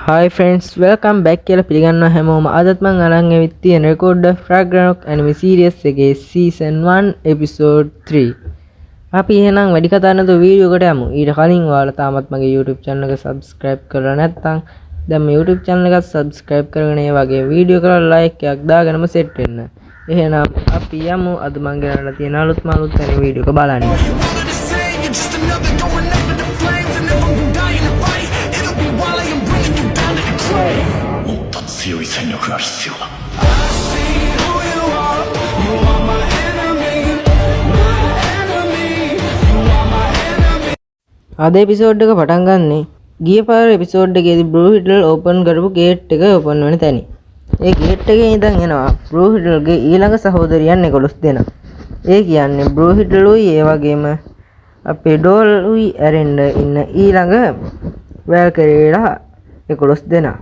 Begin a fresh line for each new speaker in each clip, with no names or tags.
Hi friends, welcome back කියලා පිළිගන්නවා හැමෝම. අදත් මම අරන් ඇවිත් තියෙන Record of Ragnarok anime series එකේ season 1 episode 3. අපි එහෙනම් වැඩි කතා නැතුව වීඩියෝ එකට යමු. ඊට කලින් ඔයාලා තාමත් මගේ YouTube channel එක subscribe කරලා නැත්නම් දැන් මේ YouTube channel එකත් subscribe කරගෙන ඒ වගේ වීඩියෝ කරලා like එකක් දාගෙනම set වෙන්න. එහෙනම් අපි යමු අද මම ගෙනල්ලා තියෙන අලුත්ම වීඩියෝ එක බලන්න. අද එපිසෝඩ් එක පටන් ගන්නේ ගිය පාර එපිසෝඩ් එකේදී බ්‍රූහිඩල් ඕපන් කරපු ගේට් එක ඕපන් වෙන තැන. ඒ ගේට් එකේ ඉඳන් එනවා බ්‍රූහිඩල්ගේ ඊළඟ සහෝදරියන් 11 දෙනා. ඒ කියන්නේ බ්‍රූහිඩලුයි ඒ වගේම අපේ ඩෝල්ුයි ඇරෙන්න ඉන්න ඊළඟ වැල්කරීලා 11 දෙනා.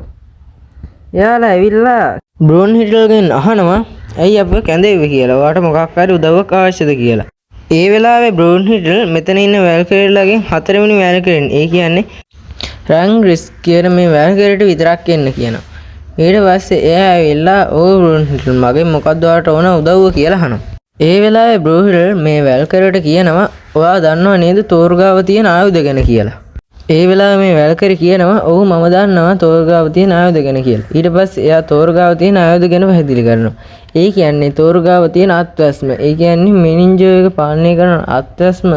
එයාලා ඇවිල්ලා බ්‍රූහිඩල්ගෙන් අහනවා ඇයි අපව කැඳෙව්වේ කියලා. ඔයාට මොකක් හරි උදව්වක් අවශ්‍යද කියලා. ඒ වෙලාවේ බ්‍රූහිඩල් මෙතන ඉන්න වැල්කරීලාගෙන් හතරවෙනි වැල්කරීන් ඒ කියන්නේ රැන්ග්රිස් කියන මේ වැල්කරීට විතරක් එන්න කියනවා. ඊට පස්සේ එයා ඇවිල්ලා "ඕ බ්‍රූහිඩල් මගෙන් මොකක්ද ඔයාට ඕන උදව්ව" කියලා අහනවා. ඒ වෙලාවේ බ්‍රූහිඩල් මේ වැල්කරීට කියනවා "ඔයා දන්නව නේද තෝර්ගාව තියෙන ආයුධ ගැන" කියලා. ඒ වෙලාවේ මේ වැල්කරි කියනවා "ඔව් මම දන්නවා තෝර්ගාව තියෙන ආයුධ ගැන" කියලා. ඊට පස්සේ එයා තෝර්ගාව තියෙන ආයුධ ගැන පැහැදිලි කරනවා. ඒ කියන්නේ තෝර්ගාව තියෙන අත්වැස්ම. ඒ කියන්නේ මිනින්ජෝ එක පාලනය කරන අත්වැස්ම,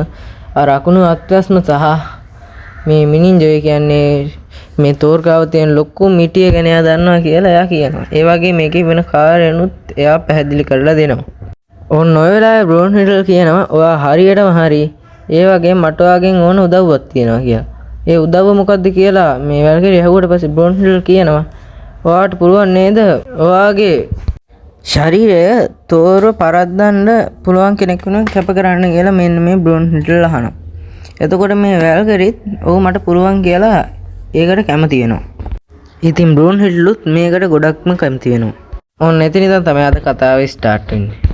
අකුණු අත්වැස්ම සහ මේ මිනින්ජෝ කියන්නේ මේ තෝර්ගාව තියෙන ලොකු මිටිය ගැන එයා දන්නවා කියලා එයා කියනවා. ඒ වගේ මේකේ වෙන කාර්යනුත් එයා පැහැදිලි කරලා දෙනවා. ඔන්න ඔය වෙලාවේ බ්‍රූහිඩල් කියනවා "ඔයා හරියටම හරි. ඒ වගේ මට ඔයාගෙන් ඕන උදව්වක් තියෙනවා" කියලා. ඒ උදව්ව මොකද්ද කියලා මේ වැල්කරි ඇහුවට පස්සේ බ්‍රූහිඩල් කියනවා "ඔයාට පුළුවන් නේද ඔයාගේ ශරීරය තෝරව පරද්දන්න පුළුවන් කෙනෙක් වෙනුවෙන් කැප කරන්න" කියලා මෙන්න මේ බ්‍රූහිඩල් අහනවා. එතකොට මේ වැල්කරිත් "ඔව් මට පුළුවන්" කියලා ඒකට කැමති වෙනවා. ඉතින් බ්‍රූහිඩලුත් මේකට ගොඩක්ම කැමති වෙනවා. ඔන්න එතන ඉඳන් තමයි අද කතාව ස්ටාර්ට් වෙන්නේ.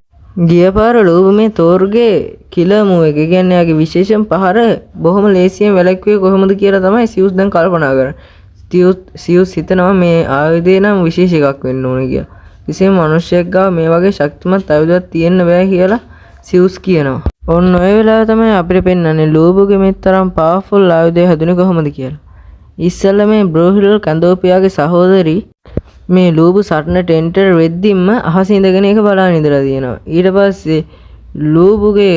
ගිය පාර ලූබ් මේ තෝර්ගේ කිලර් මූව් එක කියන්නේ යාගේ විශේෂම පහර බොහොම ලේසියෙන් වැළැක්වුවේ කොහොමද කියලා තමයි සියුස් දැන් කල්පනා කරන්නේ. සියුස් හිතනවා මේ ආයුධය නම් විශේෂ එකක් වෙන්න ඕනේ කියලා. කිසිම මිනිහෙක් ගාව මේ වගේ ශක්තිමත් ආයුධයක් තියෙන්න බෑ කියලා සියුස් කියනවා. ඔන්න ඔය වෙලාව තමයි අපිට පෙන්වන්නේ ලූබ්ගේ මේ තරම් පවර්ෆුල් ආයුධය හැදුනේ කොහොමද කියලා. ඉස්සෙල්ලා මේ බ්‍රූහිඩල් කැඳෝපියාගේ සහෝදරි මේ ලූබ් සටනට එන්ටර් වෙද්දිම අහසේ ඉඳගෙන ඒක බලන් ඉඳලා තියෙනවා. ඊට පස්සේ ලූබ්ගේ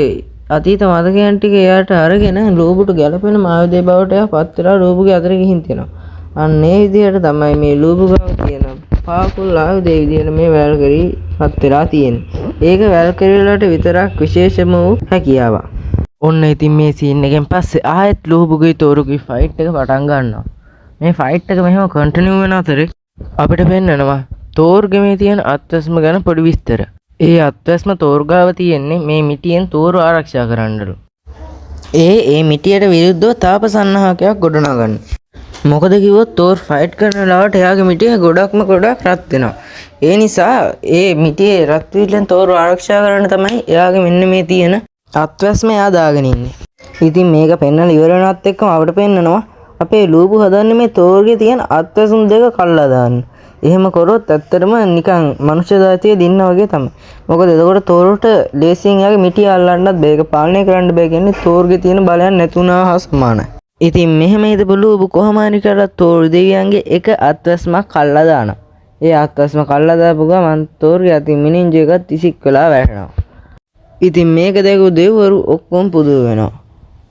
අතීත මතකයන් ටික එයාට අරගෙන ලූබ්ට ගැලපෙන ආයුධය බවට එයා පත් වෙලා ලූබ්ගේ අතට ගිහින් තියෙනවා. අන්න ඒ විදිහට තමයි මේ ලූබ් ගාව තියෙන පවර්ෆුල් ආයුධය විදිහට මේ වැල්කරි පත් වෙලා තියෙන්නේ. ඒක වැල්කරිලට විතරක් විශේෂම වූ හැකියාවක්. ඔන්න ඉතින් මේ සීන් එකෙන් පස්සේ ආයෙත් ලූබ්ගේ තෝරුගේ ෆයිට් එක පටන් ගන්නවා. මේ ෆයිට් එක මෙහෙම කන්ටිනියු වෙන අතරේ අපිට පෙන්නනවා තෝර්ගේ මේ තියෙන අත්වැස්ම ගැන පොඩි විස්තර. ඒ අත්වැස්ම තෝර්ගාව තියෙන්නේ මේ මිටියෙන් තෝර ආරක්ෂා කරන්නලු. ඒ මිටියට විරුද්ධව තාපසන්නහකයක් ගොඩනගන්න. මොකද කිව්වොත් තෝර් ෆයිට් කරන ලාවට එයාගේ මිටිය ගොඩක් රත් වෙනවා. ඒ නිසා ඒ මිටියේ රත් වීමෙන් තෝර ආරක්ෂා කරන්න තමයි එයාගේ මෙන්න මේ තියෙන අත්වැස්ම එයා දාගෙන ඉන්නේ. ඉතින් මේක පෙන්නලා ඉවර වෙනවත් එක්කම අපිට පෙන්නනවා අපේ ලූබ් හදන්නේ මේ තෝර්ගේ තියෙන අත්වැසුම් දෙක කල්ලා දාන්න. එහෙම කරොත් ඇත්තටම නිකන් මනුෂ්‍ය ජාතිය දින්න වගේ තමයි. මොකද එතකොට තෝරට ලේසියෙන් යාගේ මිටිය අල්ලන්නත් බෑ. ඒක පාලනය කරන්න බෑ කියන්නේ තෝර්ගේ තියෙන බලයන් නැතුණා හා සමානයි. ඉතින් මෙහෙම හිතපු ලූබ් කොහොම හරි කරලා තෝර් දෙවියන්ගේ එක අත්වැස්මක් කල්ලා දානවා. ඒ අත්වැස්ම කල්ලා දාපු ගමන් තෝර්ගේ අතින් මිනින්ජෝ එකත් ඉසික් වෙලා වැටෙනවා. ඉතින් මේක දැකපු දෙවිවරු ඔක්කොම පුදුම වෙනවා.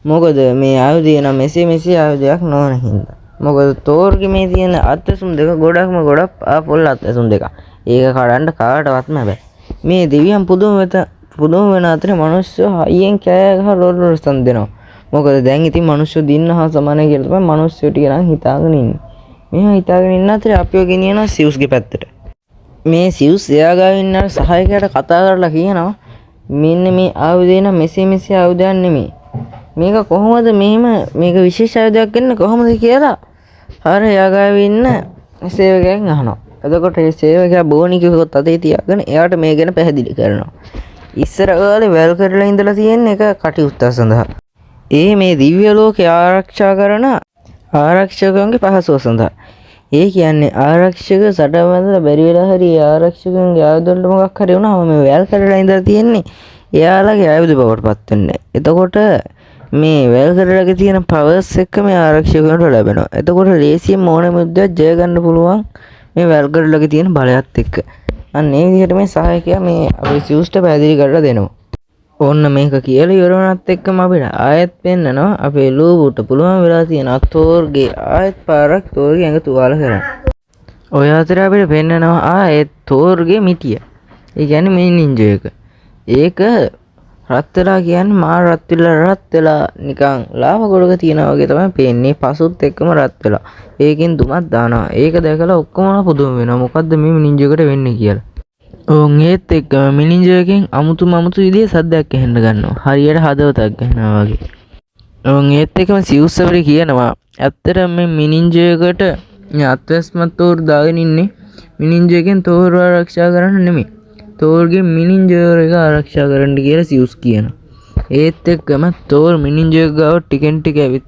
මොකද මේ ආයුධය නම් මෙසේ ආයුධයක් නොවන හින්දා. මොකද තෝර්ගේ මේ තියෙන අත්වැසුම් දෙක ගොඩක් පවර්ෆුල් අත්වැසුම් දෙක. ඒක කඩන්න කාටවත්ම බෑ. මේ දෙවියන් පුදුම වෙන අතරේ මිනිස්සු හයියෙන් කෑ ගහ රොල්රොස්තන් දෙනවා. මොකද දැන් ඉතින් මිනිස්සු දින්න හා සමානයි කියලා තමයි මිනිස්සු ටික නම් හිතාගෙන ඉන්නේ. මෙයා හිතාගෙන ඉන්න අතරේ අපිව ගෙනියනවා සියුස්ගේ පැත්තට. මේ සියුස් එයා ගාව ඉන්න සහායකයාට කතා කරලා කියනවා මෙන්න මේ ආයුධය නම් මෙසේ ආයුධයක් නෙමෙයි. මේක කොහොමද මේක විශේෂ ආයුධයක් වෙන්නේ කොහොමද කියලා අර යාගාව ඉන්න සේවකයන් අහනවා. එතකොට ඒ සේවකයා බෝනිකෙකුත් අතේ තියාගෙන එයාට මේ ගැන පැහැදිලි කරනවා. ඉස්සර කාලේ වැල් කරලා ඉඳලා තියෙන එක කටයුත්ත සඳහා. ඒ මේ දිව්‍ය ලෝකේ ආරක්ෂා කරන ආරක්ෂකයන්ගේ පහසුව සඳහා. ඒ කියන්නේ ආරක්ෂක සටවැඳලා බැරි වෙලා හරි ආරක්ෂකයන්ගේ ආයුධවලට මොකක් හරි වුණාම මේ වැල් කරලා ඉඳලා තියෙන්නේ එයාලගේ ආයුධ බවට පත් වෙන්නේ. එතකොට මේ වැල් කරලාගේ තියෙන පවර්ස් එක මේ ආරක්ෂකයන්ට ලැබෙනවා. එතකොට ලේසියෙන් ඕනම යුද්ධයක් ජය ගන්න පුළුවන් මේ වැල් කරලාගේ තියෙන බලයත් එක්ක. අන්න ඒ විදිහට මේ සහායකයා මේ අපේ සියුස්ට පැහැදිලි කරලා දෙනවා. ඕන්න මේක කියලා ඉවරනත් එක්කම අපිට ආයෙත් පෙන්නනවා අපේ ලූබුට පුළුවන් වෙලා තියෙන තෝර්ගේ ආයෙත් පාරක් තෝර්ගේ ඇඟ තුවාල කරන්න. ඔය අතර අපිට පෙන්නනවා ආයෙත් තෝර්ගේ මිටිය. ඒ කියන්නේ මේ නින්ජා එක. ඒක රත් වෙලා කියන්නේ මාර රත් වෙලා නිකන් ලාව ගොඩක තියනවා වගේ තමයි පේන්නේ. පසුත් එක්කම රත් වෙලා. ඒකෙන් දුමක් දානවා. ඒක දැකලා ඔක්කොම පුදුම වෙනවා. මොකද්ද මේ නින්ජාකට වෙන්නේ කියලා. ඕන් ඒත් එක්ක මිනින්ජයකින් අමුතු විදිහේ සද්දයක් ඇහෙන්න ගන්නවා. හරියට හදවතක් ගන්නවා වගේ. ඕන් ඒත් එක්කම සිව්සවරි කියනවා ඇත්තටම මේ මිනින්ජයකට අත්වැස්මත් තෝර් දාගෙන ඉන්නේ මිනින්ජයකින් තෝරව ආරක්ෂා කරන්න නෙමෙයි. තෝර්ගේ මිනින්ජයර එක ආරක්ෂා කරන්න කියලා සිව්ස් කියනවා. ඒත් එක්කම තෝර් මිනින්ජය ගාව ටිකෙන් ටික ඇවිත්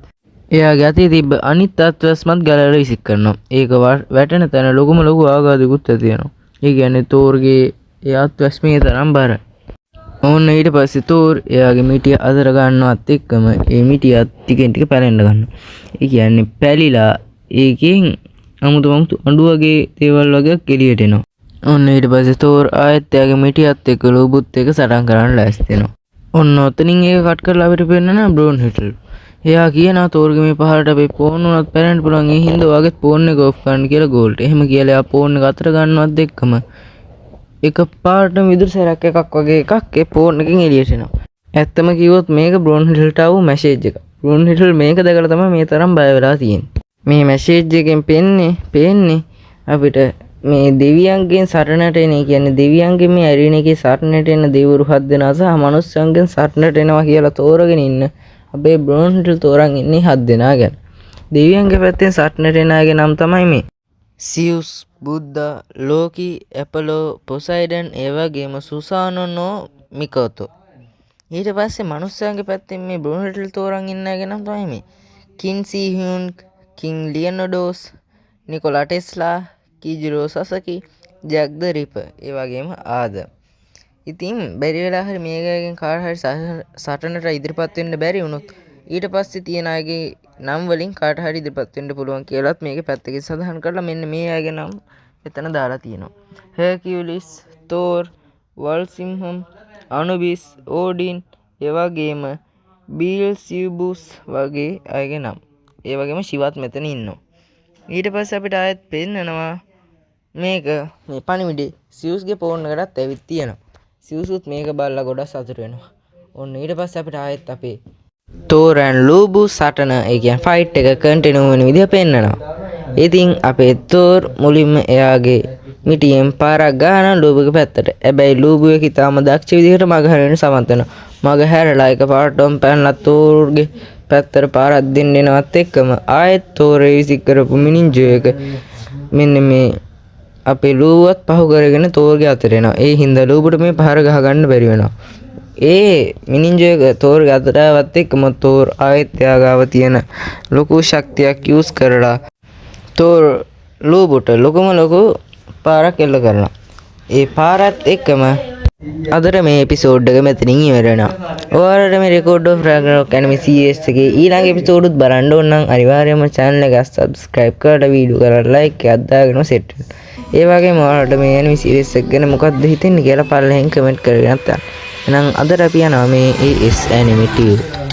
එයාගේ අතේ තිබ්බ අනිත් අත්වැස්මත් ගලවලා විසික් කරනවා. ඒක වැටෙන තැන ලොකු ආඝාතයකුත් ඇති වෙනවා. ඒ කියන්නේ තෝර්ගේ එයාත් වැස්මේ තරම් බරයි. ඕන්න ඊට පස්සේ තෝර් එයාගේ මිටිය අතර ගන්නවත් එක්කම ඒ මිටිය ටිකෙන් ටික පැලෙන්න ගන්නවා. ඒ කියන්නේ පැලිලා ඒකෙන් අමුතු අඬු වගේ දේවල් වගේක් එළියට එනවා. ඔන්න ඊට පස්සේ තෝර් ආයෙත් එයාගේ මිටියත් එක්ක ලෝබුත් එක්ක සටන් කරන්න ලෑස්ති වෙනවා. ඔන්න ඔතනින් ඒක කට් කරලා අපිට පෙන්නන බ්‍රෝන් හිටල්. එයා කියනවා තෝර්ගේ මේ පහරට අපේ ෆෝන් උනත් පැලෙන්න පුළුවන්. ඒ හින්දා ඔයාගේ ෆෝන් එක ඔෆ් කරන්න කියලා ගෝල්ට. එහෙම කියලා එයා ෆෝන් එක අතර ගන්නවත් එක්කම එක පාටම විදුරු සැරයක් එකක් වගේ එකක් ඒ ෆෝන් එකෙන් එළියට එනවා. ඇත්තම කිව්වොත් මේක බ්‍රෝන් හිටල්ට ආව මැසේජ් එක. බ්‍රෝන් හිටල් මේක දැකලා තමයි මේ තරම් බය වෙලා තියෙන්නේ. මේ මැසේජ් එකෙන් පේන්නේ අපිට මේ දෙවියන්ගෙන් සරණට එන, ඒ කියන්නේ දෙවියන්ගෙන් මේ ඇරින එකේ සරණට එන දෙවිවරු 7 දෙනා සහ මනුස්සයන්ගෙන් සරණට එනවා කියලා තෝරගෙන ඉන්න අපේ බ්‍රෝන් හිටල් තෝරන් ඉන්නේ 7 දෙනා ගැන. දෙවියන්ගේ පැත්තෙන් සරණට එන අයගේ නම් තමයි මේ සියුස්, බුද්ධා, ලෝකි, ඇපලෝ, පොසයිඩන්, ඒ වගේම සුසානෝ, මිකෝතෝ. ඊට පස්සේ මනුස්සයන්ගේ පැත්තෙන් මේ බ්‍රෝන් හිටල් තෝරන් ඉන්න අයගේ නම් තමයි මේ කින් සී හ්යුන්, කින් ලියනඩෝස්, නිකොලා ටෙස්ලා, කීජිරෝ සසකි, ජැක් ද රිපර්, ඒ වගේම ආද. ඉතින් බැරි වෙලා හරි මේකෙන් කාට හරි සටනට ඉදිරිපත් වෙන්න බැරි වුණොත් ඊට පස්සේ තියෙන අයගේ නම් වලින් කාට හරි ඉදිරිපත් වෙන්න පුළුවන් කියලාත් මේකේ පැත්තකින් සඳහන් කරලා මෙන්න මේ අයගේ නම් එතන දාලා තියෙනවා. හර්කියුලිස්, තෝර්, වල්සිම්හම්, අනුබිස්, ඕඩින්, ඒ වගේම බීල්සියුබුස් වගේ අයගේ නම්. ඒ වගේම ශිවත් මෙතන ඉන්නවා. ඊට පස්සේ අපිට ආයෙත් පෙන්නනවා මේක මේ පණිවිඩේ සියුස්ගේ ෆෝන් එකටත් ඇවිත් තියෙනවා. සියුසුත් මේක බලලා ගොඩක් සතුට වෙනවා. ඔන්න ඊට පස්සේ අපිට ආයෙත් අපේ තෝර් ඇන් ලූබු සටන, ඒ කියන්නේ ෆයිට් එක කන්ටිනියු වෙන විදිහ පෙන්නනවා. ඉතින් අපේ තෝර් මුලින්ම එයාගේ මිටියෙන් පාරක් ගන්න ලූබුගේ පැත්තට. හැබැයි ලූබු එක ඉතාම දක්ෂ විදිහට මග හැරෙන්න සමත් වෙනවා. මග හැරලා එක පාරටම පැනලා තෝර්ගේ පැත්තට පාරක් දෙන්න එනවත් එක්කම ආයෙත් තෝරේ විසික් කරපු මිනින්ජෝ එක මෙන්න මේ අපේ ලූබුවත් පහු කරගෙන තෝර්ගේ අතට එනවා. ඒ හින්දා ලූබුට මේ පහර ගහ ගන්න බැරි වෙනවා. ඒ මිනින්ජෝ එක තෝර්ගේ අතට ආවත් එක්කම තෝර් ආයෙත් එයා ගාව තියෙන ලොකු ශක්තියක් යූස් කරලා තෝර් ලූබුට ලොකු පාරක් එල්ල කරනවා. ඒ පාරත් එක්කම අදට මේ එපිසෝඩ් එක මෙතනින් ඉවර වෙනවා. ඔයාලට මේ රෙකෝඩ් ඔෆ් රැග්නරොක් ඇනිමේ CS එකේ ඊළඟ එපිසෝඩුත් බලන්න ඕන නම් අනිවාර්යයෙන්ම channel එක subscribe කරලා වීඩියෝ කරලා like එකක් දාගෙන set වෙන්න. ඒ වගේම ඔයාලට මේ ඇනිමේ series එක ගැන මොකක්ද හිතෙන්නේ කියලා පල්ලෙහෙන් comment කරගෙන නැත්නම් එහෙනම් අදට අපි යනවා මේ AS Anime TV.